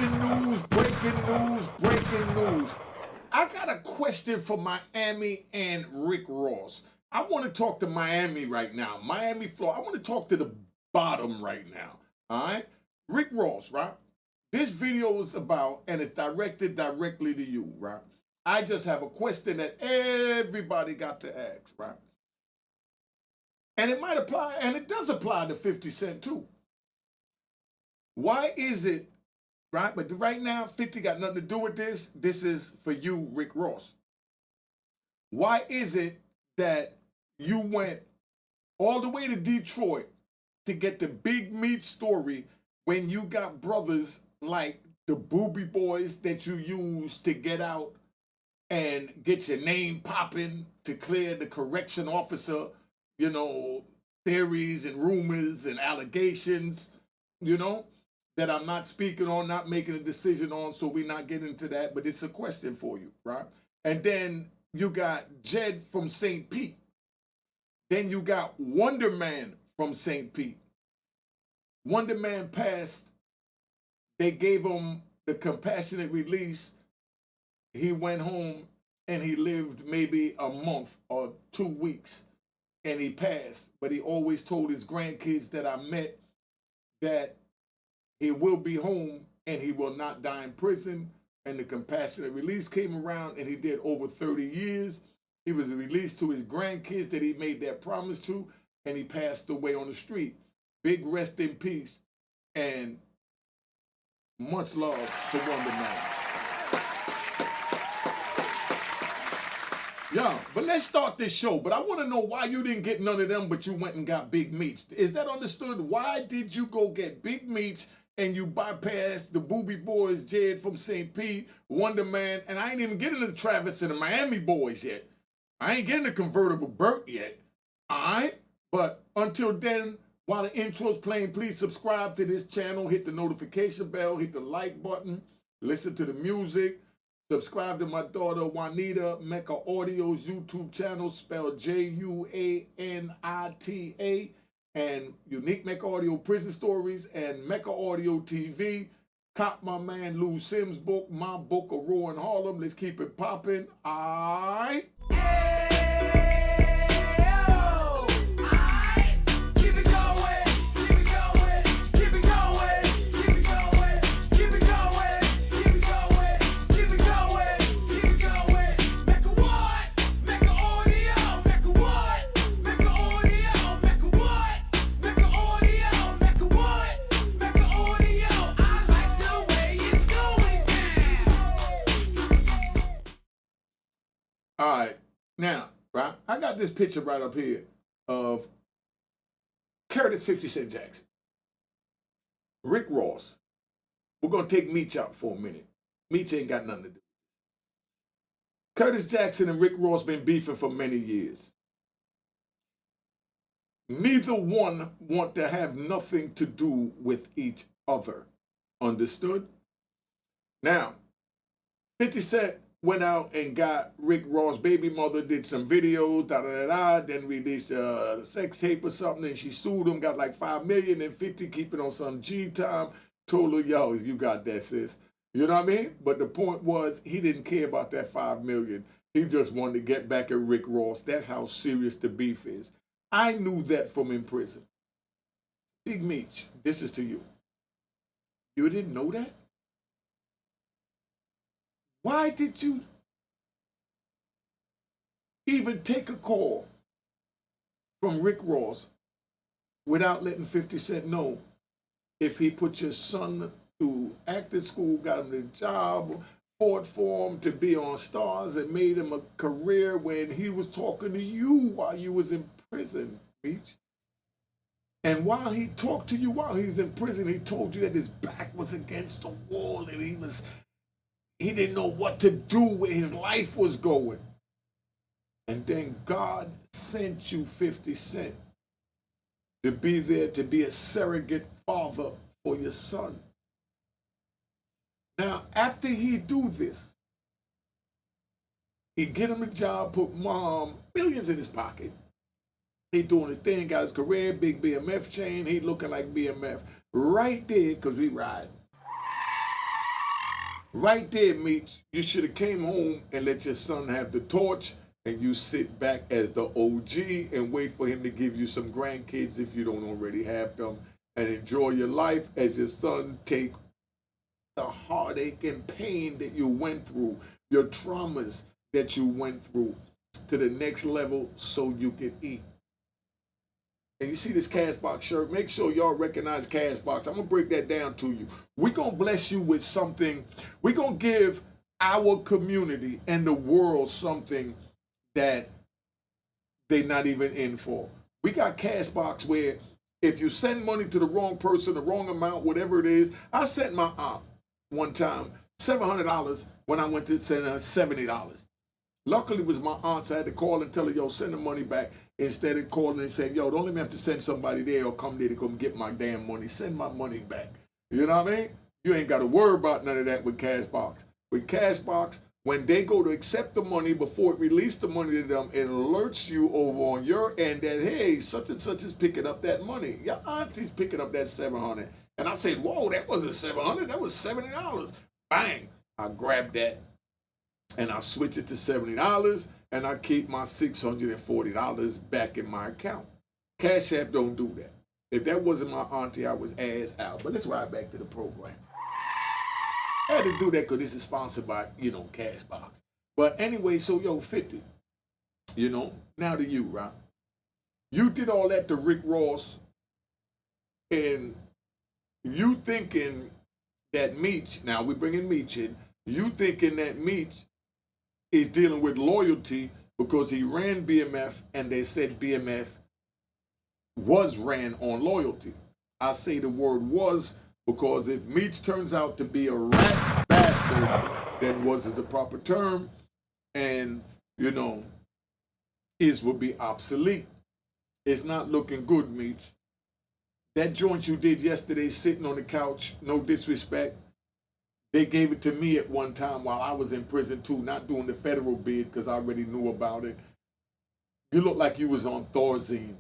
Breaking news, breaking news, breaking news. I got a question for Miami and Rick Ross. I want to talk to Miami right now. Miami, Florida. I want to talk to the bottom right now. All right? Rick Ross, right? This video is about, and it's directed directly to you, right? I just have a question that everybody got to ask, right? And it might apply, and it does apply to 50 Cent too. Why is it, right? But right now, 50 got nothing to do with this. This is for you, Rick Ross. Why is it that you went all the way to Detroit to get the Big Meat story when you got brothers like the Booby Boys that you use to get out and get your name popping to clear the correction officer, you know, theories and rumors and allegations, you know, that I'm not speaking on, not making a decision on, so we're not getting into that, but it's a question for you, right? And then you got Jed from St. Pete. Then you got Wonder Man from St. Pete. Wonder Man passed. They gave him the compassionate release. He went home and he lived maybe a month or 2 weeks and he passed. But he always told his grandkids that I met that he will be home and he will not die in prison. And the compassionate release came around and he did over 30 years. He was released to his grandkids that he made that promise to, and he passed away on the street. Big rest in peace, and much love to Wonder Man. Yeah, but let's start this show. But I want to know why you didn't get none of them, but you went and got Big Meats. Is that understood? Why did you go get Big Meats and you bypassed the Booby Boys, Jed from St. Pete, Wonder Man, and I ain't even getting to Travis and the Miami Boys yet. I ain't getting a convertible Burt yet. All right? But until then, while the intro's playing, please subscribe to this channel, hit the notification bell, hit the like button, listen to the music, subscribe to my daughter Juanita Mecca Audio's YouTube channel, spelled Juanita, and Unique Mecca Audio Prison Stories and Mecca Audio TV. Cop my man Lou Sims' book, my book, A Roar in Harlem. Let's keep it popping. All right. All right, now, right, I got this picture right up here of Curtis 50 Cent Jackson, Rick Ross. We're going to take Meech out for a minute. Meech ain't got nothing to do. Curtis Jackson and Rick Ross been beefing for many years. Neither one want to have nothing to do with each other. Understood? Now, 50 Cent went out and got Rick Ross' baby mother, did some videos, then released a sex tape or something, and she sued him, got like $5 million, and 50 keep it on some G time, told her, yo, you got that, sis. You know what I mean? But the point was, he didn't care about that $5 million. He just wanted to get back at Rick Ross. That's how serious the beef is. I knew that from in prison. Big Meech, this is to you. You didn't know that? Why did you even take a call from Rick Ross without letting 50 Cent know if he put your son through acting school, got him the job, fought for him to be on Stars, and made him a career when he was talking to you while you was in prison, Meech? And while he talked to you while he was in prison, he told you that his back was against the wall and he didn't know what to do, where his life was going. And then God sent you 50 Cent to be there, to be a surrogate father for your son. Now, after he do this, he get him a job, put mom millions in his pocket. He doing his thing, got his career, big BMF chain. He looking like BMF right there because we ride. Right there, Meech, you should have came home and let your son have the torch, and you sit back as the OG and wait for him to give you some grandkids if you don't already have them, and enjoy your life as your son take the heartache and pain that you went through, your traumas that you went through, to the next level so you can eat. And you see this Cashbox shirt, make sure y'all recognize Cashbox. I'm going to break that down to you. We're going to bless you with something. We're going to give our community and the world something that they're not even in for. We got Cashbox where if you send money to the wrong person, the wrong amount, whatever it is. I sent my aunt one time $700 when I went to send her $70. Luckily, it was my aunt, so I had to call and tell her, yo, send the money back. Instead of calling and saying, yo, don't let me have to send somebody there or come there to come get my damn money. Send my money back. You know what I mean? You ain't got to worry about none of that with Cashbox. With Cashbox, when they go to accept the money, before it releases the money to them, it alerts you over on your end that, hey, such and such is picking up that money. Your auntie's picking up that $700. And I said, whoa, that wasn't $700. That was $70. Bang. I grabbed that and I switch it to $70, and I keep my $640 back in my account. Cash App don't do that. If that wasn't my auntie, I was ass out. But let's ride back to the program. I had to do that because this is sponsored by, Cashbox. But anyway, so yo, 50, now to you, right? You did all that to Rick Ross, and you thinking that Meech, now we bringing Meech in, you thinking that Meech is dealing with loyalty because he ran BMF and they said BMF was ran on loyalty. I say the word was because if Meech turns out to be a rat bastard, then was is the proper term, and is will be obsolete. It's not looking good, Meech. That joint you did yesterday sitting on the couch, no disrespect, they gave it to me at one time while I was in prison too, not doing the federal bid because I already knew about it. You look like you was on Thorazine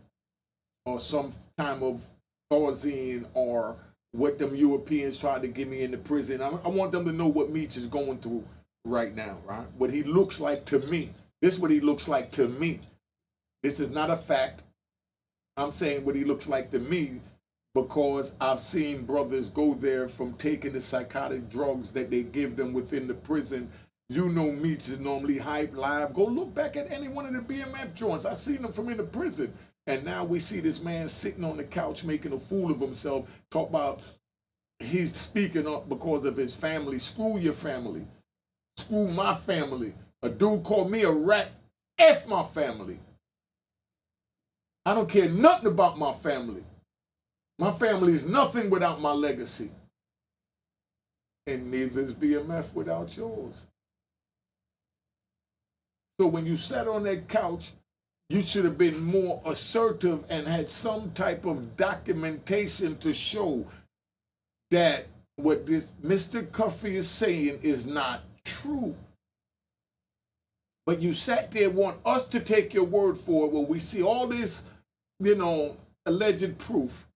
or some time of Thorazine or what them Europeans tried to give me in the prison. I want them to know what Meech is going through right now, right? What he looks like to me. This is what he looks like to me. This is not a fact. I'm saying what he looks like to me because I've seen brothers go there from taking the psychotic drugs that they give them within the prison. Meech is normally hype live. Go look back at any one of the BMF joints. I've seen them from in the prison. And now we see this man sitting on the couch making a fool of himself. Talk about he's speaking up because of his family. Screw your family. Screw my family. A dude called me a rat. F my family. I don't care nothing about my family. My family is nothing without my legacy. And neither is BMF without yours. So when you sat on that couch, you should have been more assertive and had some type of documentation to show that what this Mr. Cuffy is saying is not true. But you sat there, want us to take your word for it when we see all this, alleged proof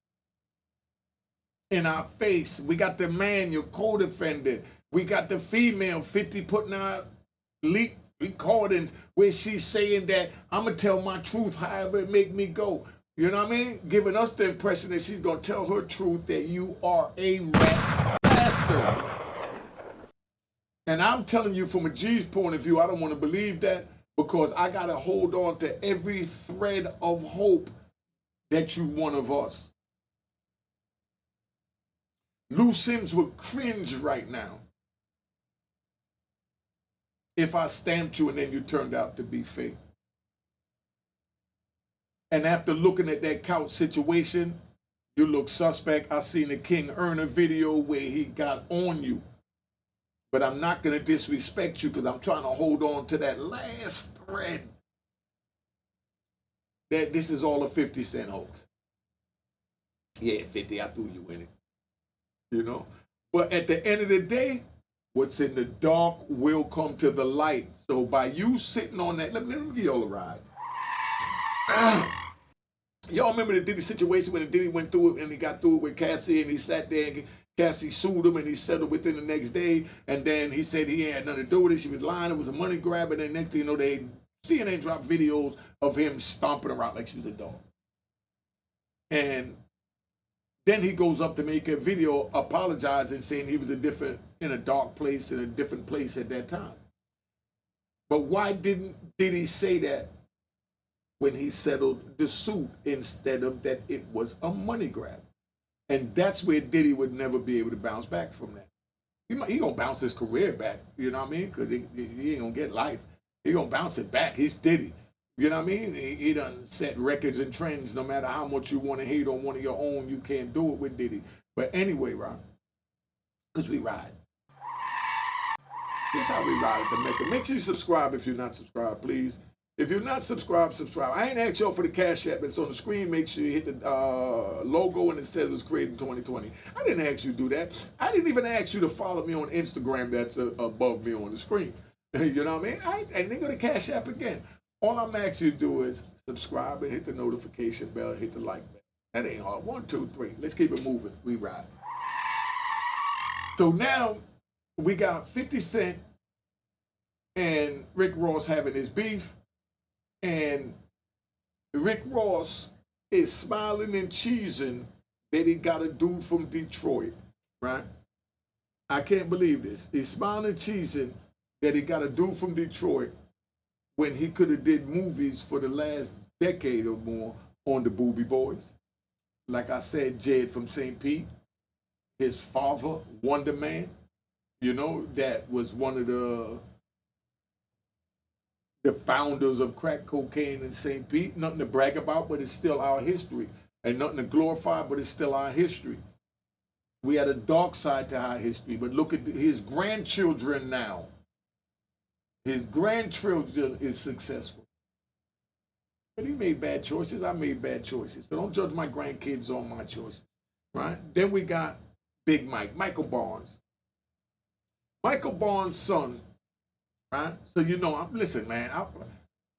in our face. We got the man, your co-defendant. We got the female 50 putting out leaked recordings where she's saying that I'm going to tell my truth however it make me go. You know what I mean? Giving us the impression that she's going to tell her truth, that you are a rat bastard. And I'm telling you from a G's point of view, I don't want to believe that because I got to hold on to every thread of hope that you one of us. Lou Sims would cringe right now if I stamped you and then you turned out to be fake. And after looking at that couch situation, you look suspect. I seen the King Erner video where he got on you. But I'm not going to disrespect you because I'm trying to hold on to that last thread that this is all a 50 Cent hoax. Yeah, 50, I threw you in it. But at the end of the day, what's in the dark will come to the light. So by you sitting on that, let me give y'all a ride. Y'all remember the Diddy situation when the Diddy went through it and he got through it with Cassie and he sat there and Cassie sued him and he settled within the next day. And then he said he had nothing to do with it. She was lying. It was a money grab. And then next thing you know, CNN dropped videos of him stomping around like she was a dog. And then he goes up to make a video apologizing, saying he was in a dark place, in a different place at that time. But why did he say that when he settled the suit instead of that it was a money grab? And that's where Diddy would never be able to bounce back from that. He gonna bounce his career back, you know what I mean? Because he ain't gonna get life. He gonna bounce it back. He's Diddy. You know what I mean? He done set records and trends. No matter how much you want to hate on one of your own, you can't do it with Diddy. But anyway, Ron, because we ride. This is how we ride at the Maker. Make sure you subscribe if you're not subscribed, please. If you're not subscribed, subscribe. I ain't asked y'all for the Cash App. It's on the screen. Make sure you hit the logo and it says it was created in 2020. I didn't ask you to do that. I didn't even ask you to follow me on Instagram that's above me on the screen. You know what I mean? And they go to Cash App again. All I'm asking you to do is subscribe and hit the notification bell, hit the like button. That ain't hard. 1, 2, 3. Let's keep it moving. We ride. So now we got 50 Cent and Rick Ross having his beef. And Rick Ross is smiling and cheesing that he got a dude from Detroit, right? I can't believe this. He's smiling and cheesing that he got a dude from Detroit when he could have did movies for the last decade or more on the Boobie Boys. Like I said, Jed from St. Pete, his father, Wonder Man, you know, that was one of the founders of crack cocaine in St. Pete. Nothing to brag about, but it's still our history. And nothing to glorify, but it's still our history. We had a dark side to our history, but look at his grandchildren now. His grandchildren is successful. But he made bad choices. I made bad choices. So don't judge my grandkids on my choices, right? Then we got Big Mike, Michael Barnes. Michael Barnes' son, right? So you know, listen, man.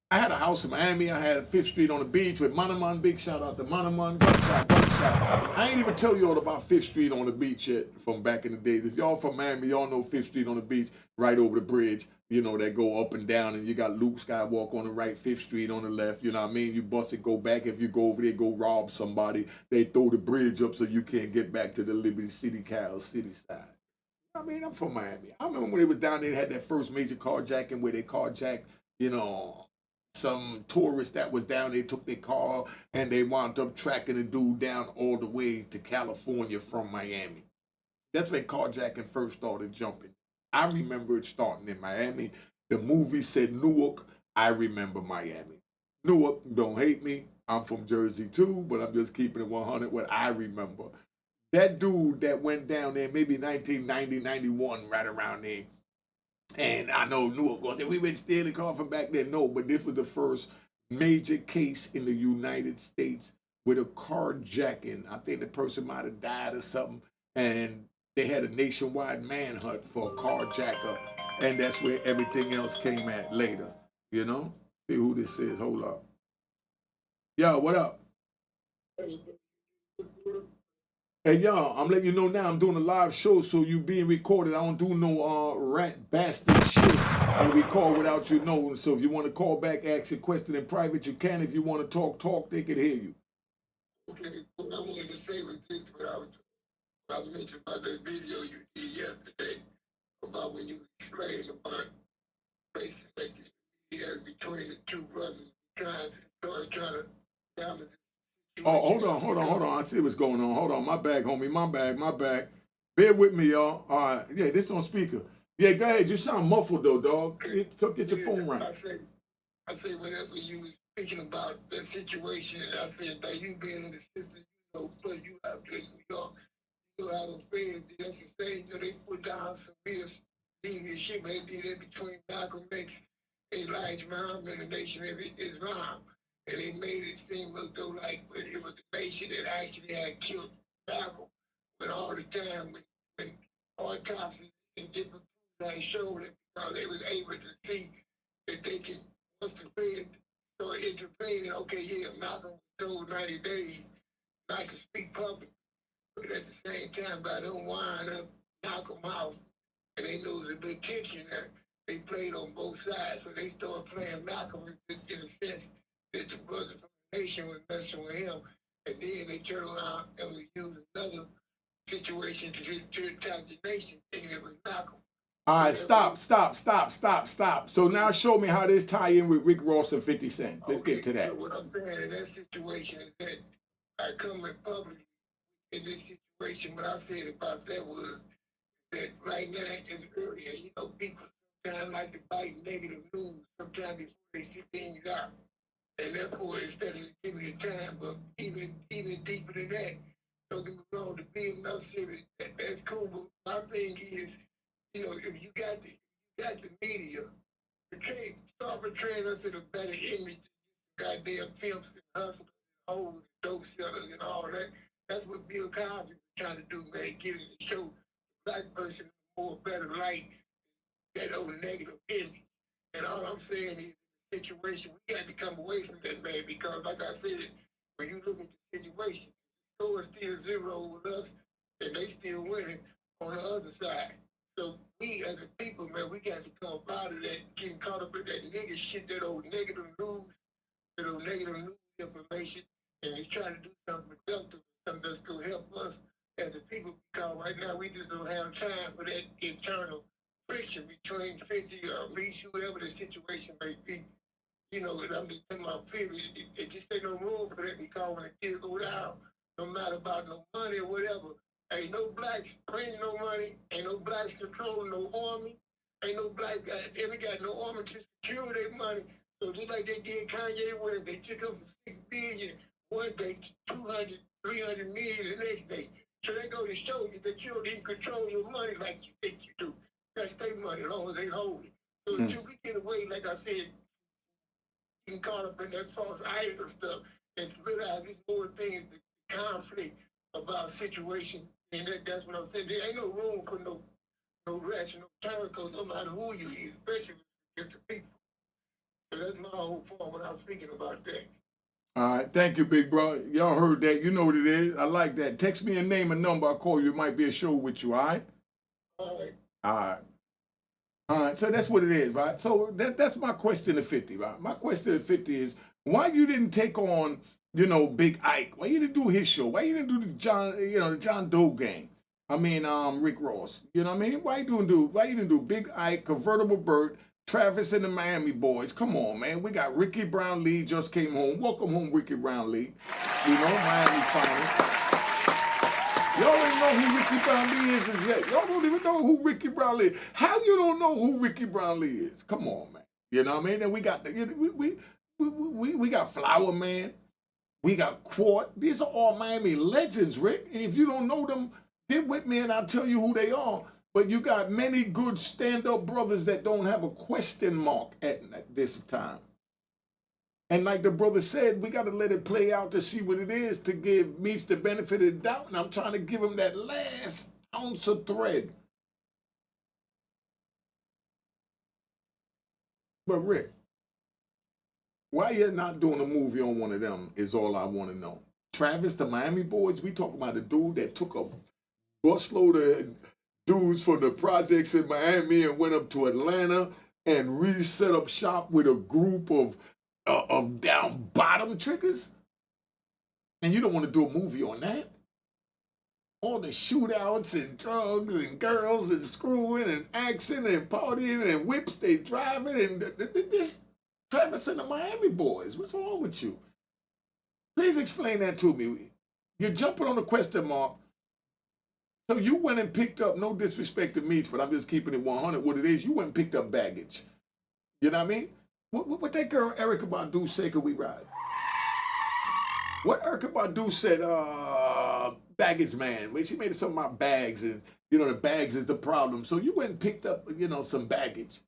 I had a house in Miami. I had 5th Street on the beach with Monoman. Big shout out to Monoman. Gunshot, gunshot. I ain't even tell you all about 5th Street on the beach yet from back in the days. If y'all from Miami, y'all know 5th Street on the beach, right over the bridge. You know, that go up and down, and you got Luke Skywalker on the right, 5th Street on the left. You know what I mean? You bust it, go back. If you go over there, go rob somebody. They throw the bridge up so you can't get back to the Liberty City, Cal City side. I mean, I'm from Miami. I remember when they was down there, they had that first major carjacking where they carjacked, you know, some tourists that was down there, took their car, and they wound up tracking the dude down all the way to California from Miami. That's when carjacking first started jumping. I remember it starting in Miami. The movie said Newark. I remember Miami. Newark, don't hate me. I'm from Jersey too, but I'm just keeping it 100 what I remember. That dude that went down there, maybe 1990, 91, right around there. And I know Newark going to say, we been stealing cars from back then. No, but this was the first major case in the United States with a carjacking. I think the person might have died or something. And they had a nationwide manhunt for a carjacker. And that's where everything else came at later. You know? See who this is. Hold up. Yo, what up? Hey y'all, I'm letting you know now I'm doing a live show, so you being recorded. I don't do no rat bastard shit and record without you knowing. So if you want to call back, ask a question in private, you can. If you want to talk, they can hear you. Okay, what I wanted to say was this, but I was mentioning about that video you did yesterday about when you explained about basically between the two brothers trying to balance. Oh, hold on. I see what's going on. Hold on. My bag, homie. My bag. Bear with me, y'all. All right. Yeah, this on speaker. Yeah, go ahead. You sound muffled, though, dog. Get your phone right. I say whenever you was speaking about that situation, I said that you being in the system, you know, but you out there in New York, you know how the feds, that's the same, you know, they put down some real devious shit, but they did it between Malcolm X, Elijah Muhammad, and the Nation of Islam. And they made it seem as though like it was the nation that actually had killed Malcolm. But all the time when autopsies and different things had showed it because they was able to see that they can, once the feds started intervening, okay, yeah, Malcolm was told 90 days not to speak public. But at the same time, by them wind up Malcolm House, and they knew there was a big tension there. They played on both sides, so they started playing Malcolm in the sense that the brothers from the nation were messing with him, and then they turned around and would use another situation to attack the nation, thinking it was Malcolm. All So right, stop. So now show me how this tie in with Rick Ross and 50 Cent. Let's get to that. So what I'm saying in that situation is that I come in public in this situation. What I said about that was that right now it's earlier. You know, people sometimes like to bite negative news sometimes before they see things out. And therefore, instead of giving you time, but even deeper than that, don't get me wrong, to be enough serious, that's cool. But my thing is, you know, if you got the media, start portraying us in a better image than goddamn pimps and hustlers and hoes and dope sellers and all that. That's what Bill Cosby was trying to do, man. Get it to show the black person a more better light, that old negative image. And all I'm saying is, the situation, we got to come away from that, man, because like I said, when you look at the situation, the score is still 0 with us, and they still winning on the other side. So we as a people, man, we got to come up out of that, getting caught up in that nigga shit, that old negative news, that old negative news information, and just trying to do something productive, something that's going to help us as a people, because right now we just don't have time for that internal friction between 50 or me, whoever the situation may be. You know, and I'm just talking about period. It just ain't no room for that because when the kids go down, no matter about no money or whatever, ain't no blacks bringing no money, ain't no blacks controlling no army, ain't no blacks got no army to secure their money. So just like they did Kanye West, they took up for 6 billion one day, 200, 300 million the next day. So they go to show you that you don't even control your money like you think you do. That's their money as long as they hold it. So until we get away, like I said, getting caught up in that false idol stuff and realize there's more things to conflict about situation. And that's what I'm saying. There ain't no room for no rest, no turn, no matter who you is, especially with the people. So that's my whole point when I was speaking about that. All right, thank you, big bro. Y'all heard that. You know what it is. I like that. Text me a name and number. I'll call you. It might be a show with you, all right? All right. All right. All right, so that's what it is, right? So that's my question to 50, right? My question to 50 is why you didn't take on, Big Ike? Why you didn't do his show? Why you didn't do the John Doe gang? I mean, Rick Ross. You know what I mean? Why you didn't do Big Ike, Convertible Burt, Travis and the Miami Boys? Come on, man. We got Ricky Brownlee just came home. Welcome home, Ricky Brownlee. Miami finest. Y'all ain't know who Ricky Brownlee is yet. Y'all don't even know who Ricky Brownlee is. How you don't know who Ricky Brownlee is? Come on, man. You know what I mean? And we got we got Flower Man. We got Quart. These are all Miami legends, Rick. And if you don't know them, get with me and I'll tell you who they are. But you got many good stand-up brothers that don't have a question mark at this time. And like the brother said, we got to let it play out to see what it is to give Meats the benefit of the doubt. And I'm trying to give him that last ounce of thread. But Rick, why you're not doing a movie on one of them is all I want to know. Travis, the Miami Boys, we talk about a dude that took a busload of dudes from the projects in Miami and went up to Atlanta and reset up shop with a group of down bottom triggers, and you don't want to do a movie on that. All the shootouts and drugs and girls and screwing and axing and partying and whips they driving and this Travis and the Miami Boys. What's wrong with you? Please explain that to me. You're jumping on the question mark. So you went and picked up, no disrespect to Meats, but I'm just keeping it 100. What it is, you went and picked up baggage. You know what I mean? What that girl Erykah Badu said, could we ride? What Erykah Badu said, baggage man. When she made it something about bags, and the bags is the problem. So you went and picked up, some baggage.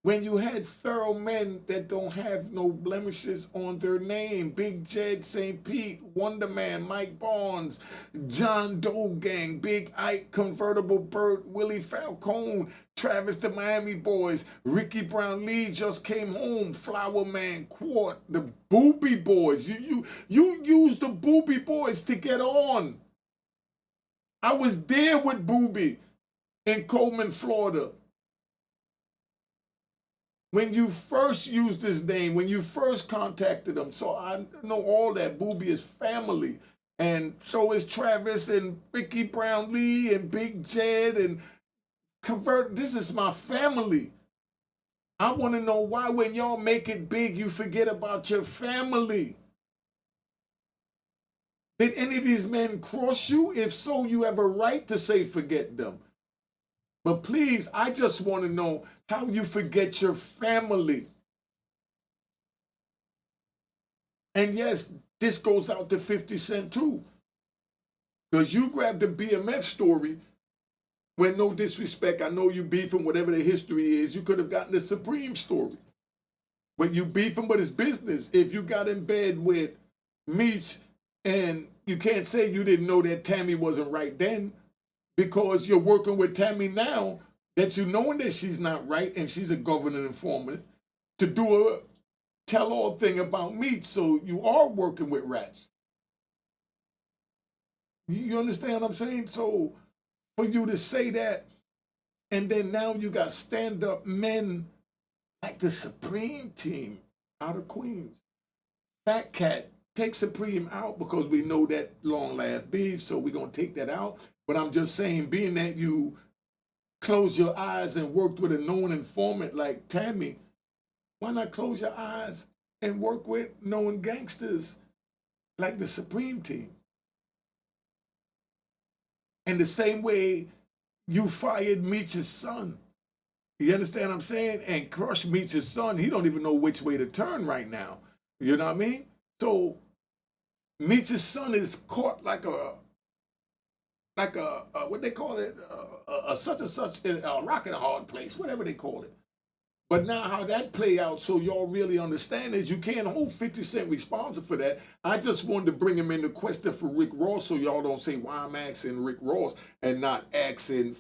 When you had thorough men that don't have no blemishes on their name, Big Jed St. Pete, Wonder Man, Mike Barnes, John Doe Gang, Big Ike, Convertible Burt, Willie Falcone, Travis the Miami Boys, Ricky Brown Lee just came home, Flower Man, Quart, the Booby Boys. You use the Booby Boys to get on. I was there with Booby in Coleman, Florida. When you first used his name, when you first contacted him. So I know all that. Booby is family. And so is Travis and Ricky Brown Lee and Big Jed and Convert. This is my family. I want to know why when y'all make it big, you forget about your family. Did any of these men cross you? If so, you have a right to say forget them. But please, I just want to know how you forget your family. And yes, this goes out to 50 Cent too. Because you grabbed the BMF story when, no disrespect, I know you beefing, whatever the history is, you could have gotten the Supreme story. But you beefing, but it's business. If you got in bed with Meech and you can't say you didn't know that Tammy wasn't right then because you're working with Tammy now that you knowing that she's not right and she's a government informant to do a tell-all thing about Meech. So you are working with rats. You understand what I'm saying? So for you to say that, and then now you got stand-up men like the Supreme team out of Queens. Fat Cat, take Supreme out because we know that long last beef, so we're going to take that out. But I'm just saying, being that you closed your eyes and worked with a known informant like Tammy, why not close your eyes and work with known gangsters like the Supreme team? And the same way you fired Meech's son. You understand what I'm saying? And Crush Meech's son, he don't even know which way to turn right now. You know what I mean? So Meech's son is caught like a what they call it, a such and such, a rock in a hard place, whatever they call it. But now how that play out, so y'all really understand is you can't hold 50 Cent responsible for that. I just wanted to bring him into question for Rick Ross so y'all don't say why I'm asking Rick Ross and not asking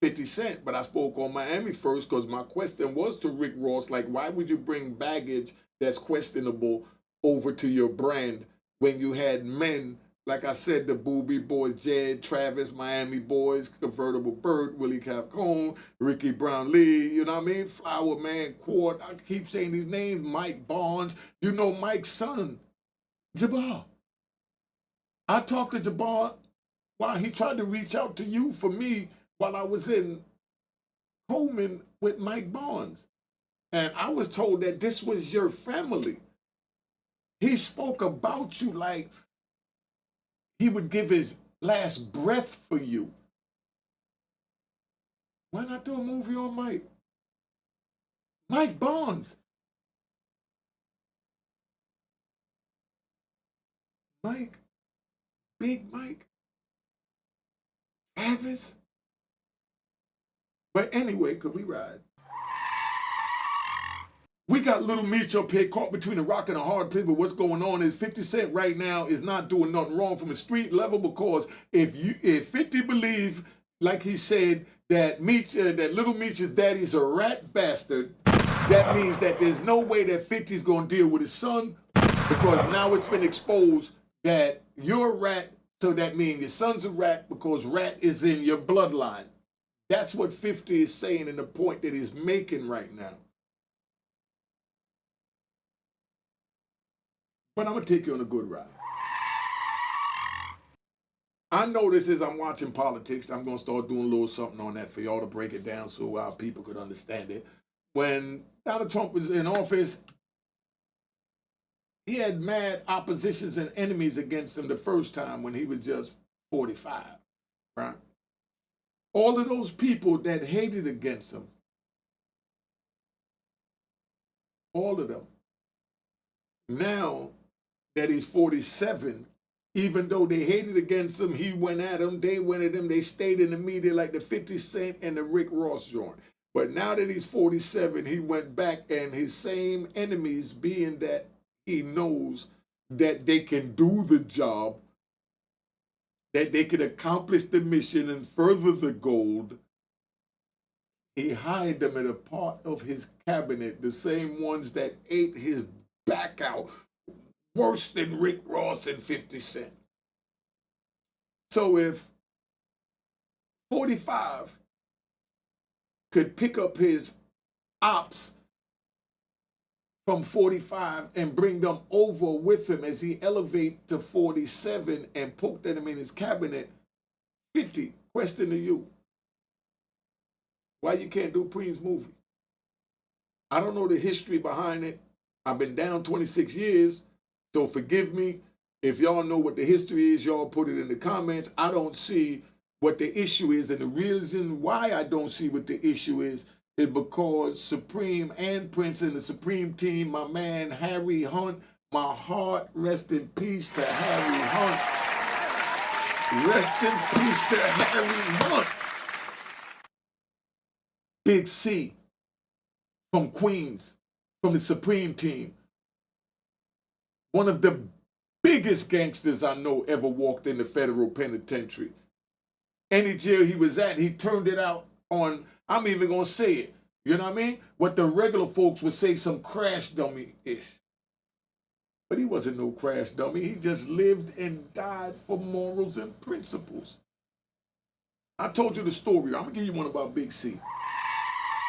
50 Cent. But I spoke on Miami first because my question was to Rick Ross, like, why would you bring baggage that's questionable over to your brand when you had men, like I said, the Booby Boys, Jed, Travis, Miami Boys, Convertible Burt, Willie Capcone, Ricky Brown Lee, you know what I mean? Flower Man, Quart, I keep saying these names, Mike Barnes. You know Mike's son, Jabbar. I talked to Jabbar while he tried to reach out to you for me while I was in Coleman with Mike Barnes. And I was told that this was your family. He spoke about you like he would give his last breath for you. Why not do a movie on Mike? Mike Barnes. Mike. Big Mike. Travis. But anyway, could we ride? We got Little Meech up here caught between a rock and a hard place, but what's going on is 50 Cent right now is not doing nothing wrong from a street level because if 50 believe, like he said, that that Little Meech's daddy's a rat bastard, that means that there's no way that 50's gonna deal with his son because now it's been exposed that you're a rat, so that means your son's a rat because rat is in your bloodline. That's what 50 is saying and the point that he's making right now. But I'm gonna take you on a good ride. I notice as I'm watching politics, I'm gonna start doing a little something on that for y'all to break it down so our people could understand it. When Donald Trump was in office, he had mad oppositions and enemies against him the first time when he was just 45, right? All of those people that hated against him, all of them, now that he's 47, even though they hated against him, he went at them, they went at him, they stayed in the media like the 50 Cent and the Rick Ross joint. But now that he's 47, he went back and his same enemies, being that he knows that they can do the job, that they can accomplish the mission and further the goal, he hired them in a part of his cabinet, the same ones that ate his back out worse than Rick Ross and 50 Cent. So if 45 could pick up his ops from 45 and bring them over with him as he elevate to 47 and poke them in his cabinet, 50, question to you. Why you can't do Preem's movie? I don't know the history behind it. I've been down 26 years, so forgive me. If y'all know what the history is, y'all put it in the comments. I don't see what the issue is, and the reason why I don't see what the issue is because Supreme and Prince and the Supreme team, my man Harry Hunt, my heart rest in peace to Harry Hunt. Rest in peace to Harry Hunt. Big C from Queens, from the Supreme team. One of the biggest gangsters I know ever walked in the federal penitentiary. Any jail he was at, he turned it out on, I'm even going to say it, you know what I mean? What the regular folks would say, some crash dummy-ish. But he wasn't no crash dummy. He just lived and died for morals and principles. I told you the story. I'm going to give you one about Big C.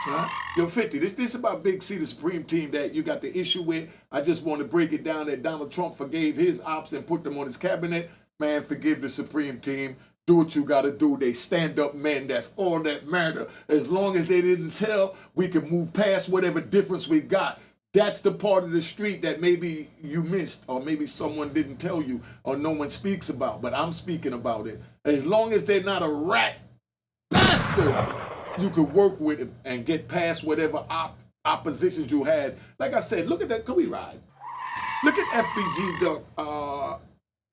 Right? Yo, 50, this is about Big C, the Supreme team that you got the issue with. I just want to break it down that Donald Trump forgave his ops and put them on his cabinet. Man, forgive the Supreme team. Do what you got to do. They stand-up men. That's all that matter. As long as they didn't tell, we can move past whatever difference we got. That's the part of the street that maybe you missed or maybe someone didn't tell you or no one speaks about, but I'm speaking about it. As long as they're not a rat bastard, you could work with him and get past whatever oppositions you had. Like I said, look at that. Can we ride? Look at FBG Duck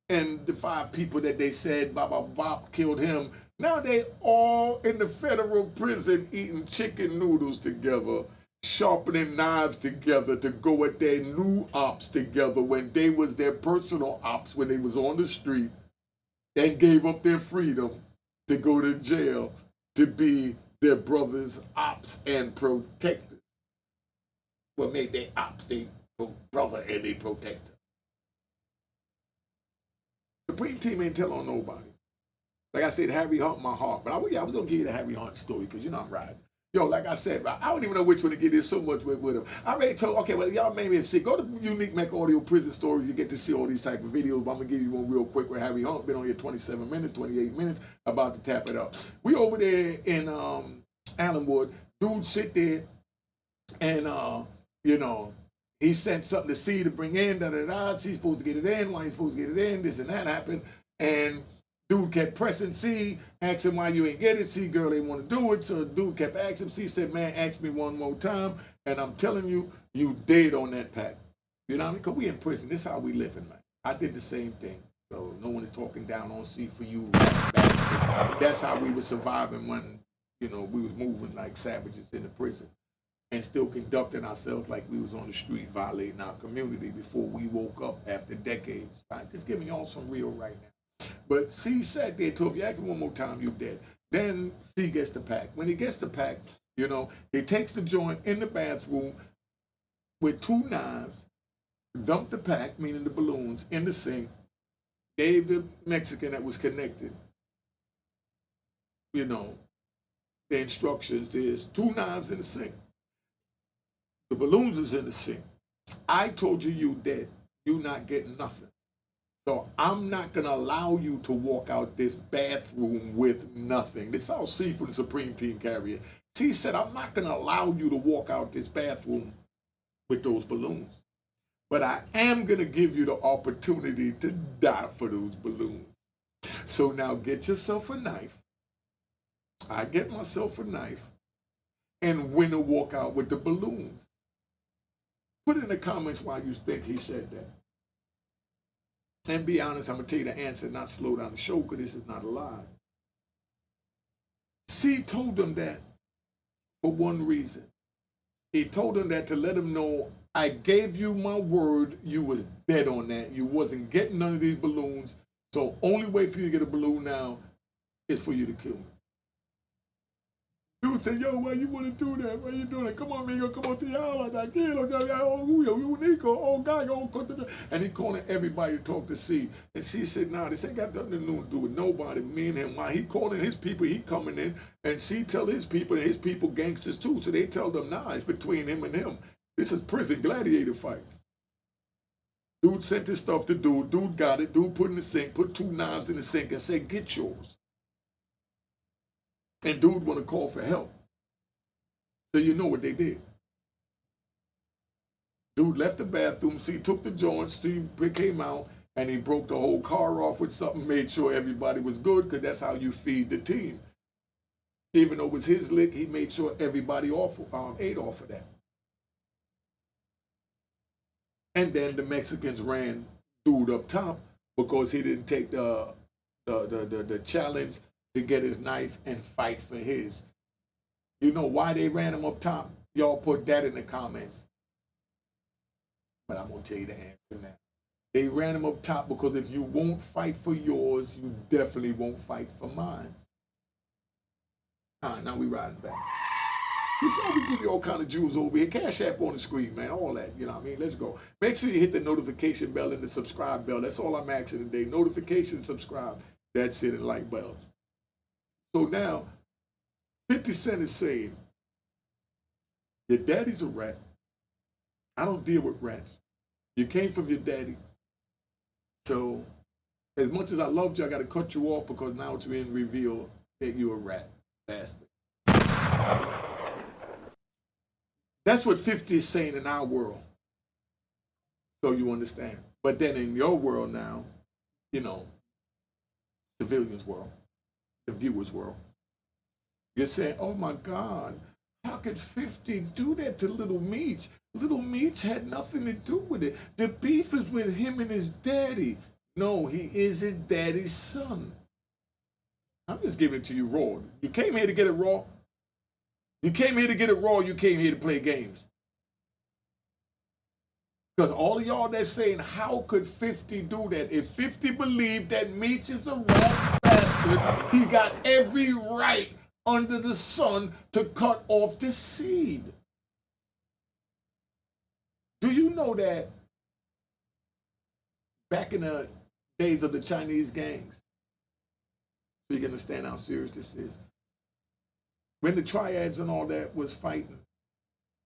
and the 5 people that they said Bop killed him. Now they all in the federal prison eating chicken noodles together, sharpening knives together to go at their new ops together when they was their personal ops when they was on the street and gave up their freedom to go to jail to be their brother's ops and protectors. What made their ops their brother and their protector? The Supreme team ain't tell on nobody. Like I said, Harry Hunt, my heart. But I was going to give you the Harry Hunt story because you know I'm riding. Yo, like I said, I don't even know which one to get in so much with him. I already told, okay, well, y'all made me see. Go to Unique Mac Audio Prison Stories. You get to see all these type of videos. But I'm going to give you one real quick with Harry Hunt. Been on here 27 minutes, 28 minutes. About to tap it up. We over there in Allenwood. Dude sit there and, you know, he sent something to C to bring in, da-da-da. C's supposed to get it in. Why he's supposed to get it in? This and that happened. And dude kept pressing C, asking why you ain't get it. C girl ain't want to do it. So the dude kept asking. C said, man, ask me one more time. And I'm telling you, you dead on that pack. You know what I mean? Because we in prison. This is how we living, man. I did the same thing. So no one is talking down on C for you. That's how we were surviving when, you know, we was moving like savages in the prison and still conducting ourselves like we was on the street violating our community before we woke up after decades. I'm just giving y'all some real right now. But C sat there, told me, ask me one more time, you dead. Then C gets the pack. When he gets the pack, you know, he takes the joint in the bathroom with 2 knives, dumped the pack, meaning the balloons, in the sink, gave the Mexican that was connected, you know, the instructions. There's 2 knives in the sink. The balloons is in the sink. I told you you dead. You not getting nothing. So I'm not going to allow you to walk out this bathroom with nothing. This all C from the Supreme Team carrier. C said, I'm not going to allow you to walk out this bathroom with those balloons. But I am going to give you the opportunity to die for those balloons. So now get yourself a knife. I get myself a knife and win a walk out with the balloons. Put in the comments why you think he said that. And be honest, I'm going to tell you the answer, not slow down the show, because this is not alive. C told them that for one reason. He told them that to let them know, I gave you my word, you was dead on that. You wasn't getting none of these balloons, so only way for you to get a balloon now is for you to kill me. dude said, yo, why you want to do that? Why you doing that? Come on, amigo, come on to the island. Oh, Nico, oh, guy, oh, and he calling everybody to talk to C. And C said, nah, this ain't got nothing to do with nobody, me and him. Why he calling his people, he coming in, and C tell his people, and his people gangsters too. So they tell them, nah, it's between him and him. This is prison gladiator fight. Dude sent his stuff to dude. Dude got it. Dude put in the sink, put 2 knives in the sink and said, get yours. And dude want to call for help. So you know what they did. Dude left the bathroom. See, took the joints. See, came out and he broke the whole car off with something. Made sure everybody was good because that's how you feed the team. Even though it was his lick, he made sure everybody ate off of that. And then the Mexicans ran dude up top because he didn't take the challenge to get his knife and fight for his. You know why they ran him up top? Y'all put that in the comments. But I'm going to tell you the answer now. They ran him up top because if you won't fight for yours, you definitely won't fight for mine. All right, now we riding back. You see how we give you all kind of jewels over here. Cash App on the screen, man. All that, you know what I mean? Let's go. Make sure you hit the notification bell and the subscribe bell. That's all I'm asking today. Notification, subscribe. That's it, and like bell. So now, 50 Cent is saying, your daddy's a rat. I don't deal with rats. You came from your daddy. So, as much as I loved you, I got to cut you off because now it's being revealed that you're a rat. Bastard. That's what 50 is saying in our world. So you understand. But then in your world now, you know, civilians' world, the viewers' world, you're saying, oh my God, how could 50 do that to Little Meech? Little Meech had nothing to do with it. The beef is with him and his daddy. No, he is his daddy's son. I'm just giving it to you raw. You came here to get it raw. You came here to get it raw, you came here to play games. Because all of y'all that's saying, how could 50 do that? If 50 believed that Meech is a rat bastard, he got every right under the sun to cut off the seed. Do you know that back in the days of the Chinese gangs, so you can understand how serious this is, when the triads and all that was fighting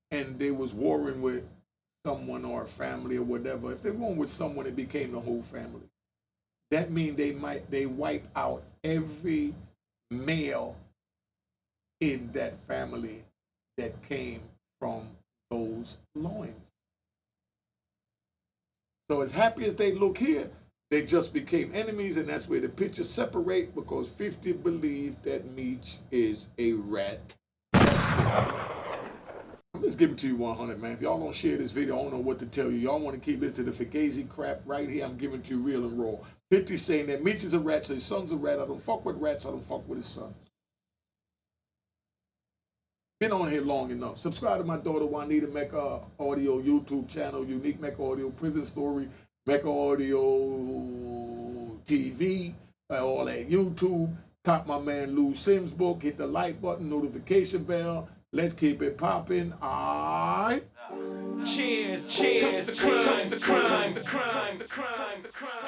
and they was warring with someone or a family or whatever, if they were with someone, it became the whole family. That means they wipe out every male in that family that came from those loins. So as happy as they look here, they just became enemies, and that's where the pictures separate because 50 believed that Meech is a rat. I'm just giving it to you 100, man. If y'all don't share this video, I don't know what to tell you. Y'all want to keep listening to the Fugazi crap right here. I'm giving it to you real and raw. 50 saying that Meech is a rat, so his son's a rat. I don't fuck with rats. I don't fuck with his son. Been on here long enough. Subscribe to my daughter Juanita Mecca Audio YouTube channel, Unique Mecca Audio, Prison Story, Mecca Audio TV, all that YouTube. Cop my man Lou Sims book. Hit the like button, notification bell. Let's keep it popping. All right. Cheers, cheers, toast the crime, toast the crime, the crime, the crime, the crime.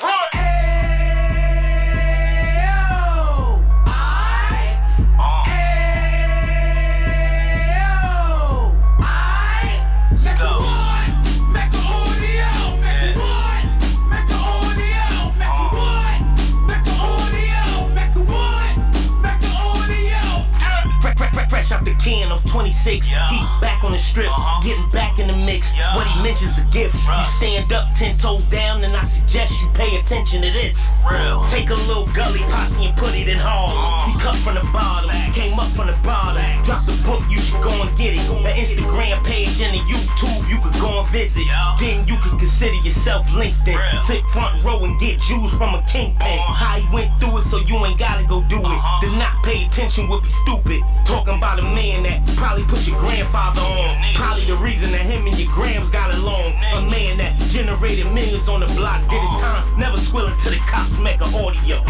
Fresh out the can of 26, yeah. Heat back on the strip, getting back in the mix. Yeah. What he mentions a gift. You stand up 10 toes down, and I suggest you pay attention to this. Real. Take a little gully posse and put it in Harlem. He cut from the bottom, came up from the bottom. Drop the book, you should go and get it. The Instagram page and the YouTube, you could go and visit. Yeah. Then you could consider yourself LinkedIn. Sit front row and get Jews from a kingpin. How he went through it, so you ain't gotta go do it. To not pay attention would be stupid. Talking about a man that probably put your grandfather on. Probably the reason that him and your grams got along. A man that generated millions on the block, did his time, never squilling to the cops, make an audio.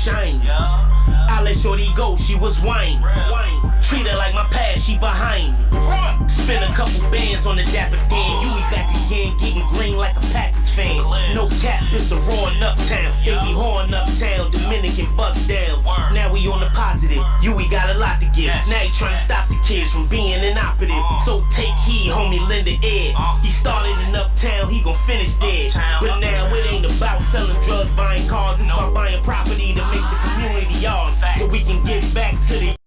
shine. I let shorty go, she was wine. Treat her like my past, she behind me. Spent a couple bands on the Dapper Dan. You be back again, getting green like a Packers fan. No cap, it's a roaring uptown. Baby horn uptown, Dominican bust down. Now we on the positive, we got a lot to give. Now he trying to stop the kids from being inoperative. So take heed, homie, lend an ear. He started in uptown, he gon' finish dead. But now it ain't about selling drugs, buying cars. It's about buying property to make the community ours, so we can get back to the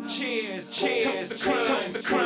Cheers, cheers, toast the crime,